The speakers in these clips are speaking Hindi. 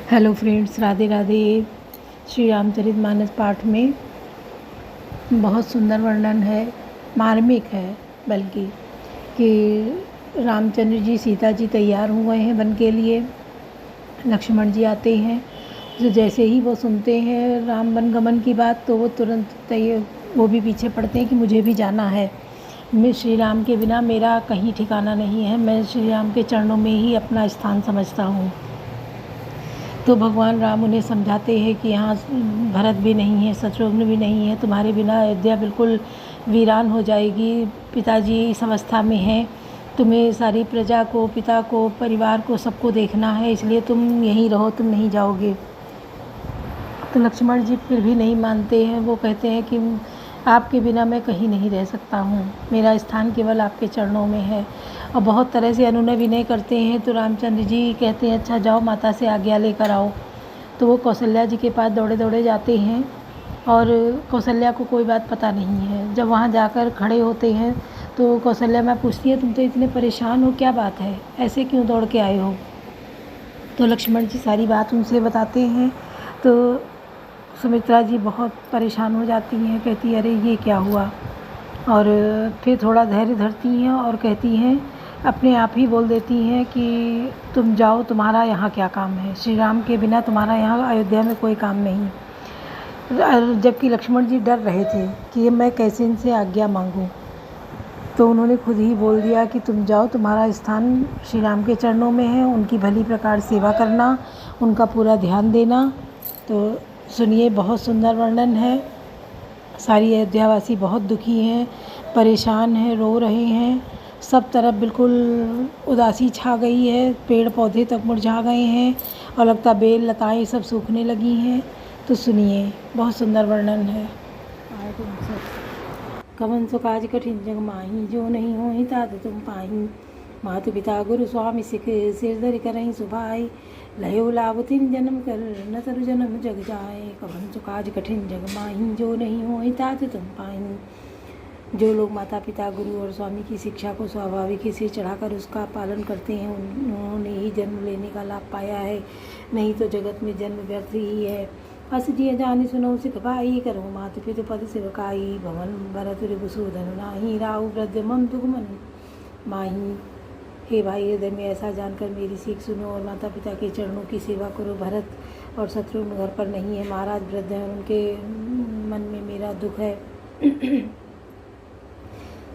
Hello friends, Radhe Radhe. श्री रामचरितमानस पाठ में बहुत सुंदर वर्णन है, मार्मिक है बल्कि, कि रामचंद्र जी सीता जी तैयार हुए हैं वन के लिए। लक्ष्मण जी आते हैं, तो जैसे ही वो सुनते हैं राम वन गमन की बात, तो वो तुरंत तैयार, वो भी पीछे पड़ते हैं कि मुझे भी जाना है। मैं श्री राम के बिना मेरा कहीं ठिकाना नहीं है, मैं श्री राम के चरणों में ही अपना स्थान समझता हूँ। तो भगवान राम उन्हें समझाते हैं कि यहाँ भरत भी नहीं है, शत्रुघ्न भी नहीं है, तुम्हारे बिना अयोध्या बिल्कुल वीरान हो जाएगी। पिताजी इस अवस्था में हैं, तुम्हें सारी प्रजा को, पिता को, परिवार को, सबको देखना है, इसलिए तुम यहीं रहो, तुम नहीं जाओगे। तो लक्ष्मण जी फिर भी नहीं मानते हैं, वो कहते हैं कि आपके बिना मैं कहीं नहीं रह सकता हूँ, मेरा स्थान केवल आपके चरणों में है। और बहुत तरह से अनुनय विनय करते हैं। तो रामचंद्र जी कहते हैं अच्छा जाओ, माता से आज्ञा लेकर आओ। तो वो कौशल्या जी के पास दौड़े दौड़े जाते हैं और कौशल्या को कोई बात पता नहीं है। जब वहाँ जाकर खड़े होते हैं तो कौशल्या माँ पूछती है, तुम तो इतने परेशान हो, क्या बात है, ऐसे क्यों दौड़ के आए हो? तो लक्ष्मण जी सारी बात उनसे बताते हैं। तो सुमित्रा जी बहुत परेशान हो जाती हैं, कहती है अरे ये क्या हुआ। और फिर थोड़ा धैर्य धरती हैं और कहती हैं, अपने आप ही बोल देती हैं कि तुम जाओ, तुम्हारा यहाँ क्या काम है, श्री राम के बिना तुम्हारा यहाँ अयोध्या में कोई काम नहीं। जबकि लक्ष्मण जी डर रहे थे कि मैं कैसे इनसे आज्ञा मांगूँ, तो उन्होंने खुद ही बोल दिया कि तुम जाओ, तुम्हारा स्थान श्री राम के चरणों में है, उनकी भली प्रकार सेवा करना, उनका पूरा ध्यान देना। तो सुनिए, बहुत सुंदर वर्णन है। सारी अयोध्यावासी बहुत दुखी हैं, परेशान हैं, रो रहे हैं, सब तरफ बिल्कुल उदासी छा गई है, पेड़ पौधे तक मुरझा गए हैं और लगता बेल लताएं सब सूखने लगी हैं। तो सुनिए, बहुत सुंदर वर्णन है। कवन सो काज कठिन जग माही, जो नहीं हो तात तुम पाही। मातु पिता गुरु स्वामी सिख, सिर धरि करहीं सुभाई। लयो लाभ तिन जन्म कर, न तरु जन्म जग जाए। कवन सो काज कठिन जग माही, जो नहीं हो तात तुम पाही। जो लोग माता पिता गुरु और स्वामी की शिक्षा को स्वाभाविक ही सिर चढ़ाकर उसका पालन करते हैं, उन्होंने ही जन्म लेने का लाभ पाया है, नहीं तो जगत में जन्म व्यर्थ ही है। अस जिय जानि सुनो सिख भाई, करो मातु पितु पद सेवकाई। भवन भरत रिपुसूदन नाही, राहु वृद्ध मम दुख मन माही। हे भाई, हृदय में ऐसा जानकर मेरी सीख सुनो और माता पिता के चरणों की सेवा करो। भरत और शत्रुघ्न घर पर नहीं है, महाराज वृद्ध हैं, उनके मन में मेरा दुख है।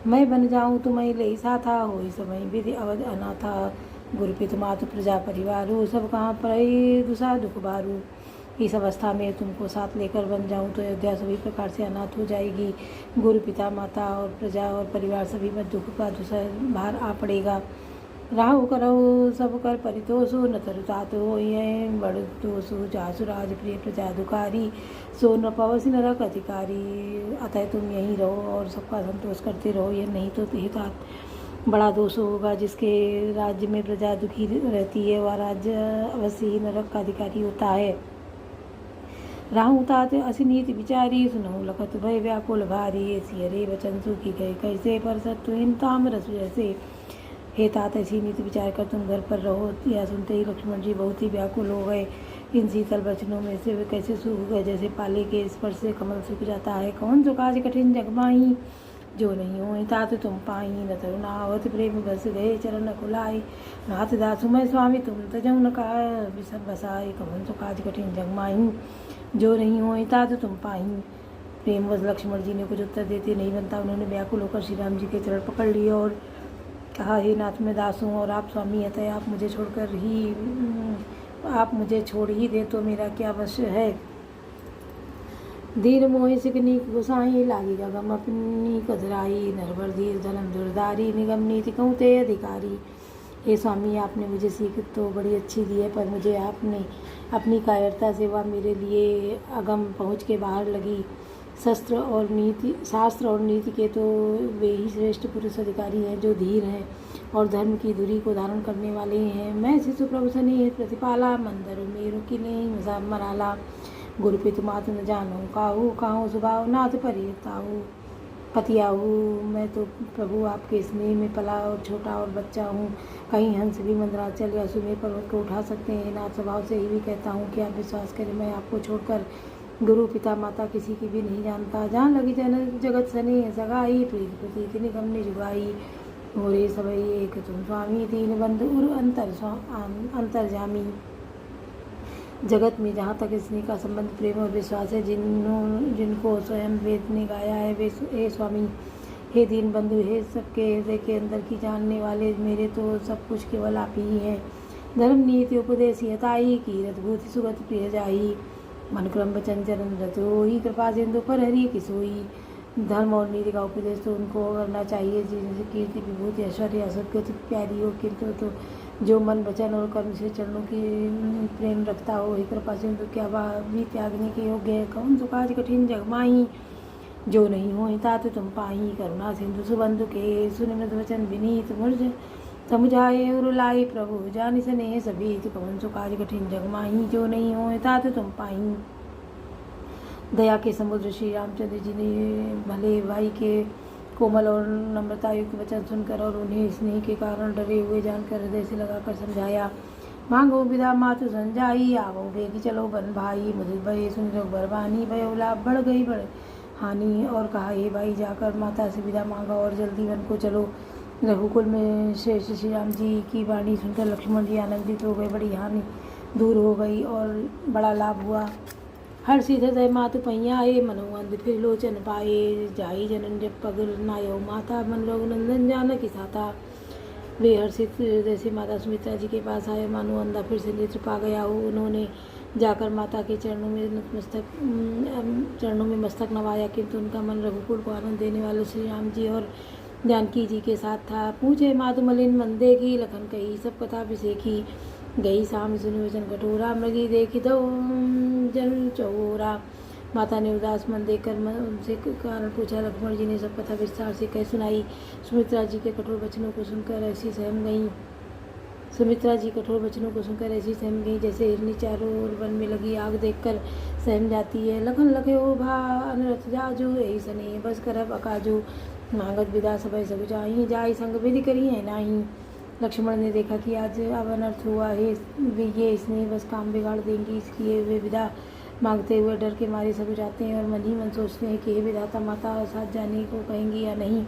मैं बन जाऊं तो मैं ले साथा, हो समय विधि अवध अनाथा। गुरु पितु मातु प्रजा परिवारू, सब कहाँ पर दुसा दुख बारू। इस अवस्था में तुमको साथ लेकर बन जाऊं तो अयोध्या सभी प्रकार से अनाथ हो जाएगी। गुरु पिता माता और प्रजा और परिवार सभी में दुख का दूसरा भार आ पड़ेगा। राहु करो सब कर परितोषो, न तरुतात हो बड़ दोषो। जासु राज प्रिय प्रजा दुकारी, सो न पवसी नरक अधिकारी। अतः तुम यहीं रहो और सबका संतोष करते रहो, यह नहीं तो हितात बड़ा दोष होगा। जिसके राज्य में प्रजा दुखी रहती है वह राज्य अवश्य ही नरक का अधिकारी होता है। राहु तात असिनीत विचारी, सुनहु लखत भय व्याकुल भारी। ऐसी हरे वचन सुखी गए कैसे, पर सत्वहीन ताम रस जैसे। हे तात, ऐसी नीति विचार कर तुम घर पर रहो। यह सुनते ही लक्ष्मण जी बहुत ही व्याकुल हो गए। इन शीतल वचनों में से वे कैसे सूख गए, जैसे पाले के स्पर्श से कमल सूख जाता है। कौन सो काज कठिन जग माही, जो नहीं हो तात तुम पाई। न तरुणावत प्रेम बस गए चरण खुलाई। नाथ दासु मैं स्वामी तुम तजऊ न का विसर बसाई। कौन सो काज कठिन जग माही, जो नहीं हो तात तुम पाई। प्रेमवश लक्ष्मण जी ने कुछ उत्तर देते नहीं बनता। उन्होंने व्याकुल होकर श्री राम जी के चरण पकड़ लिए और कहा, हे नाथ, मैं दास हूँ और आप स्वामी हैं, तय आप मुझे छोड़ ही दे तो मेरा क्या वश है। धीर मोहि सिकनी गोसाई, लागी गगम अपनी कदराई। नरवर धीर धर्म दुर्धारी, निगम नीति कहते अधिकारी। हे स्वामी, आपने मुझे सीख तो बड़ी अच्छी दी है, पर मुझे आपने अपनी कायरता से वह मेरे लिए अगम पहुँच के बाहर लगी। शास्त्र और नीति के तो वे ही श्रेष्ठ पुरुष अधिकारी हैं जो धीर हैं और धर्म की धुरी को धारण करने वाले हैं। मैं शिशु प्रभु सनी प्रतिपाला, मंदर मेरु की नहीं मराला। गुरु पितु मातु न जानो काहू, काहू स्वभाव नाथ परिताहू। पतिया हूँ मैं तो प्रभु आपके स्नेह में पला और छोटा और बच्चा हूँ। कहीं हंस भी मंदराचल या सुमे पर्वत को उठा सकते हैं। नाथ स्वभाव से ही भी कहता हूँ कि आप विश्वास करें, मैं आपको छोड़कर गुरु पिता माता किसी की भी नहीं जानता। जहाँ लगी जन जगत सने सगाई, प्रीत प्रतीत निगम ने जुगाई। मोरे सबई एक तुम स्वामी, तीन बंधु उर अंतर्जामी। जगत में जहाँ तक स्नेह का संबंध प्रेम और विश्वास है, जिनको स्वयं वेद ने गाया है, वे हे स्वामी, हे दीन बंधु, हे सबके हृदय के अंदर की जानने वाले, मेरे तो सब कुछ केवल आप ही हैं। धर्म नीति उपदेश हिताई, कीरत भूति सुगत प्रिय जाई। मन क्रम वचन चरण रत होई, कृपा सिंधु पर हरि की सोई। धर्म और नीति का उपदेश तो उनको करना चाहिए जिनसे कीर्ति विभूति ऐश्वर्य सदगति प्यारी हो, किंतु तो जो मन वचन और कर्म से चरणों की प्रेम रखता हो। हे कृपा सिंधु क्या भी त्यागने के योग्य है, कौन सो काज कठिन जग माही। जो नहीं हो तात तुम पाही, करुणा सिंधु सुबंधु के सुन मृद वचन विनीत मुझ समुझाए उरुलाई। प्रभु जानि स्नेह सभी, कौन सो काज कठिन जग माही। जो नहीं हो तात तुम पाही। दया के समुद्र श्री रामचंद्र जी ने भले भाई के कोमल और नम्रता युक्त वचन सुनकर और उन्हें स्नेह के कारण डरे हुए जानकर हृदय से लगाकर समझाया। मांगो विदा मातु संजाई, आवो बेगी चलो बन भाई। मधुर भय सुन बरबानी, भयो लाभ बढ़ गई बड़ हानि। और कहा, हे भाई जाकर माता से विदा मांगा और जल्दी वन को चलो। रघुकुल में श्रेष्ठ श्री राम जी की वाणी सुनकर लक्ष्मण जी आनंदित हो गए। बड़ी हानि दूर हो गई और बड़ा लाभ हुआ। हर्षित हृदय मातु पहियाए, मनोवंद फिर लोचन पाए। जाई जनन जब पग नायो माता, मन लोग नंदन जानकी साता। वे हर्षित हृदय से माता सुमित्रा जी के पास आए, मानो अंधा फिर से नेत्र पा गया हो। उन्होंने जाकर माता के चरणों में मस्तक नवाया, किंतु उनका मन रघुकुल को आनंद देने वाले श्री राम जी और जानकी जी के साथ था। पूछे मातु मलिन मन देखी, लखन कही सब कथा विसेखी। गई साम सुनि वचन कठोरा, मृगी देखी दो जन चौरा। माता ने उदास मन देखकर उनसे कारण पूछा। लक्ष्मण जी ने सब कथा विस्तार से कह सुनाई। सुमित्रा जी के कठोर वचनों को सुनकर ऐसी सहम गईं। जैसे हिरनी चारों ओर वन में लगी आग देखकर सहम जाती है। लखन लखे ओ भा अनरथ जाजू, यही सने बस करब अकाजू। मांगत विदा सबय सब जाई, जाई संग विधि करी है नाही। लक्ष्मण ने देखा कि आज अब अनर्थ हुआ है, ये इसने बस काम बिगाड़ देंगी, इसलिए वे विदा मांगते हुए डर के मारे सब जाते हैं और मन ही मन सोचते हैं कि हे विधाता, माता साथ जाने को कहेंगी या नहीं।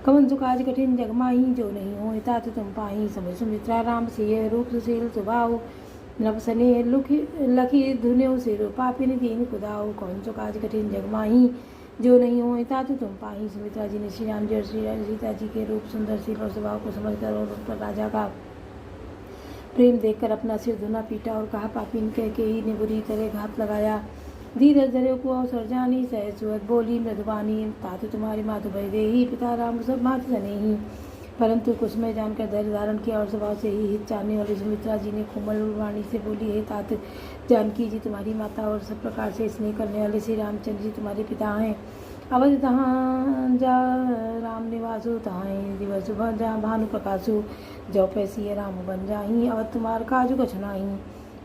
कवन सो काज कठिन जग माही, जो नहीं हो तात तुम पाही। समय सुमित्रा राम सिय रूप सुशील स्वभाव, नभ सने लखी धुन्यो सिर पापिन दीन कुदाओ। कौन सो काज कठिन जग माही, जो नहीं हो तात तुम पाही। सुमित्रा जी ने श्री राम जी और श्री सीता जी के रूप सुंदरशील और स्वभाव को समझकर और उन पर राजा का प्रेम देखकर अपना सिर धुना पीटा और कहा, पापिन कह के ही ने बुरी तरह घात लगाया। धीरज धरे को अवसर जानी, सहज सुवत बोली मृदुवानी। तात तुम्हारी मातु भय देही, पिता राम सब मात सने ही। परंतु कुछ में जानकर धैर्य धारण किया और स्वभाव से ही हित चाहने वाली सुमित्रा जी ने कोमल वाणी से बोली, हे तात जानकी जी तुम्हारी माता और सब प्रकार से स्नेह करने वाले श्री रामचंद्र जी तुम्हारे पिता हैं। अवध तहाँ जा राम निवासु, तहाँ दिवस जहाँ भानु प्रकाशु। जो पैसी राम बन जाही, अवध तुम्हार काजु कछुनाही।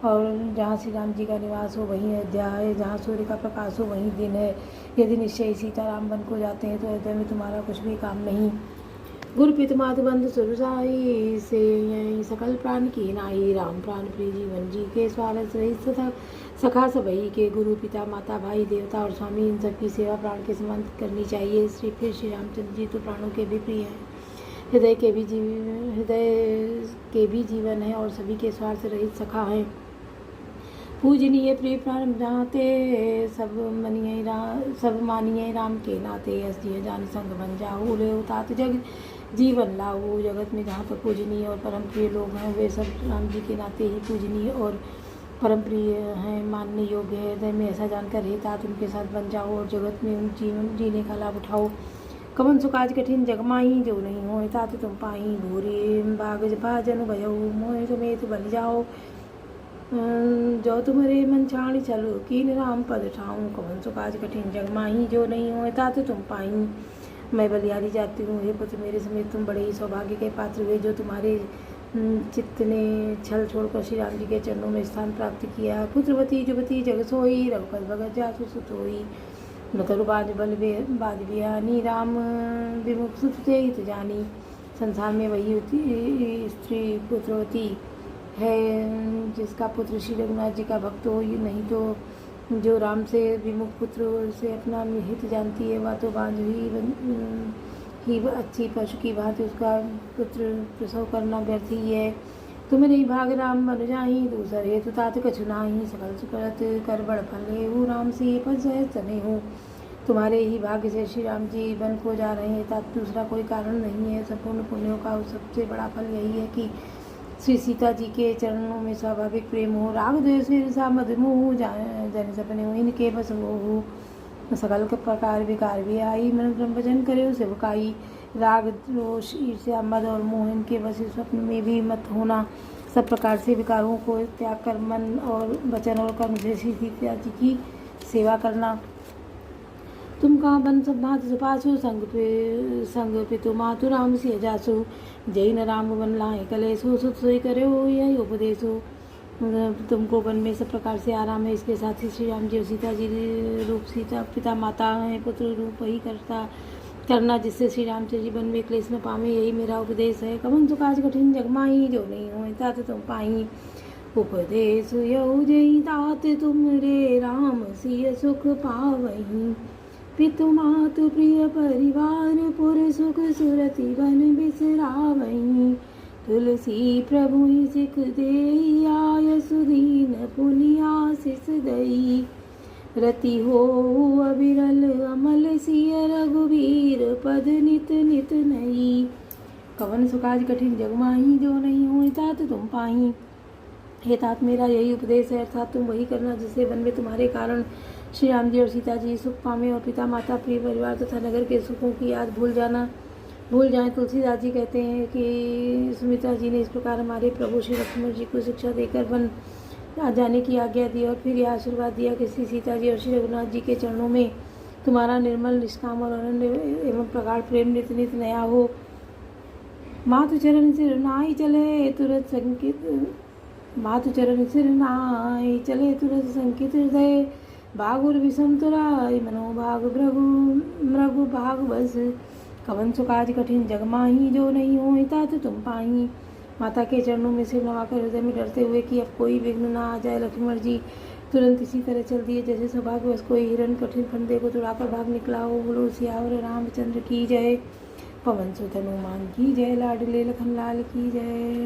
और जहाँ श्री राम जी का निवास हो वहीं अयोध्या है, जहाँ सूर्य का प्रकाश हो वहीं दिन है। यदि निश्चय सीताराम वन को जाते हैं तो अयोध्या में तुम्हारा कुछ भी काम नहीं। गुरु पिता मातु बंधु सुरसाई, से यही सकल प्राण की नाई। राम प्राण प्रिय जीवन जी के स्वारस रही तथा सखा सबही के। गुरु पिता माता भाई देवता और स्वामी इन सबकी सेवा प्राण के समान करनी चाहिए। श्री रामचंद्र जी तो प्राणों के भी प्रिय हैं, हृदय के भी जीवन है और सभी के स्वार्थ रहित सखा हैं। पूजनीय प्रिय प्राण जाते, सब मानिए राम के नाते। असलिए जान संग बन जाओ, ले तात जग जीवन लाओ। जगत में जहाँ पर पूजनीय और परम प्रिय लोग हैं वे सब राम जी के नाते ही पूजनीय और परम प्रिय हैं, मानने योग्य है। हृदय में ऐसा जानकर हे तात उनके साथ बन जाओ और जगत में उन जीवन जीने का लाभ उठाओ। कवन सो काज कठिन जग माही, जो नहीं हो तात तुम पाही। भूरी बाग भाजन भयो, मोह समेत बन जाओ। जो तुम्हारे मन छाणी चलो, कीन राम पद ठाऊं। कवन सो काज कठिन जग माही, जो नहीं हो तात तुम पाही। मैं बलिहारी जाती हूँ, हे पुत्र मेरे समेत तुम बड़े ही सौभाग्य के पात्र हुए, जो तुम्हारे चित्त ने छल छोड़कर श्री राम जी के चरणों में स्थान प्राप्त किया। पुत्रवती जुवती जग सोई, रघुपति भगत जासु सुत होई। नतरु बाज बल बाज बिहानी, राम विमुख सुत ते हित जानी। संसार में वही होती स्त्री पुत्रवती है जिसका पुत्र श्री रघुनाथ जी का भक्त हो, नहीं तो जो राम से विमुख पुत्र से अपना हित जानती है वह तो बांझ ही अच्छी पशु की भांति उसका पुत्र प्रसव करना व्यर्थ ही है। तुम नहीं भाग राम बन जाही, दूसर हेतु तात कछु नाही। सकल सुकृत कर बड़ फल हेहु, राम से पद सहज तने हो। तुम्हारे ही भाग्य से श्री राम जी वन को जा रहे हैं, तात दूसरा कोई कारण नहीं है। संपूर्ण पुण्यों का सबसे बड़ा फल यही है कि श्री सीता जी के चरणों में स्वाभाविक प्रेम हो। राग द्वेष ईर्षा मद मोह जन सपने हो, इनके बस वो हो। सकल प्रकार विकार भी आई, मन ब्रह्म भजन करे सेवकाई। राग रोष ईर्ष्या मद और मोह इनके बस स्वप्न में भी मत होना। सब प्रकार से विकारों को त्याग कर मन और वचन और कर्म से श्री सीता जी की सेवा करना। तुम कहाँ बन सब भांति सुपासु, संग पितु मातु राम सिय जासु। जय न राम बन लाए कलेसु, सुत सोई करे हो यही उपदेशो। तुमको वन में सब प्रकार से आराम है, इसके साथ ही श्री राम जी और सीता जी रूप सीता पिता माता है, पुत्र रूप ही करना जिससे श्री रामचंद्र जी वन में क्लेश न पावे, यही मेरा उपदेश है। कवन सुकाज कठिन जगमाही, जो नहीं हो तात तुम पाई। उपदेश यऊ जय तात तुम रे, राम सिय सुख पावही। पितु मातु प्रिय परिवार, पुर सुख सुरति बन बिसरावही। तुलसी प्रभु ही सिख देई, आय सुदीन पुनि आशीष दई। रति हो अविरल अमल सिय, रघुवीर पद नित नित नई। कवन सुकाज कठिन जगमाही, जो नहीं हो तात तुम पाही। हे तात मेरा यही उपदेश है, अर्थात तुम वही करना जिससे वन में तुम्हारे कारण श्री राम जी और सीता जी सुख पावे और पिता माता प्रिय परिवार तथा नगर के सुखों की याद भूल जाएं। तुलसीदास जी कहते हैं कि सुमित्रा जी ने इस प्रकार हमारे प्रभु श्री लक्ष्मण जी को शिक्षा देकर वन जाने की आज्ञा दी और फिर यह आशीर्वाद दिया कि श्री सीता जी और श्री रघुनाथ जी के चरणों में तुम्हारा निर्मल निष्काम और अनन्य एवं प्रगाढ़ प्रेम नित नित नया हो। मातु चरण सिर नाई चले तुरंत संकित, मातु चरण सिर नाई चले तुरंत संकित हृदय। बागुर विषम तुराई मनोभाग मृगु भाग बस। कवन सुकाज कठिन जगमाही, जो नहीं हो तात तुम पाही। माता के चरणों में सिर नवाकर हृदय में डरते हुए कि अब कोई विघ्न ना आ जाए, लक्ष्मण जी तुरंत इसी तरह चल दिए जैसे सौभाग्यवश कोई हिरण कठिन फंदे को तुड़ाकर भाग निकला हो। बोलो सियावर रामचंद्र की जय। पवन सुत हनुमान की जय। लाडले लखन लाल की जय।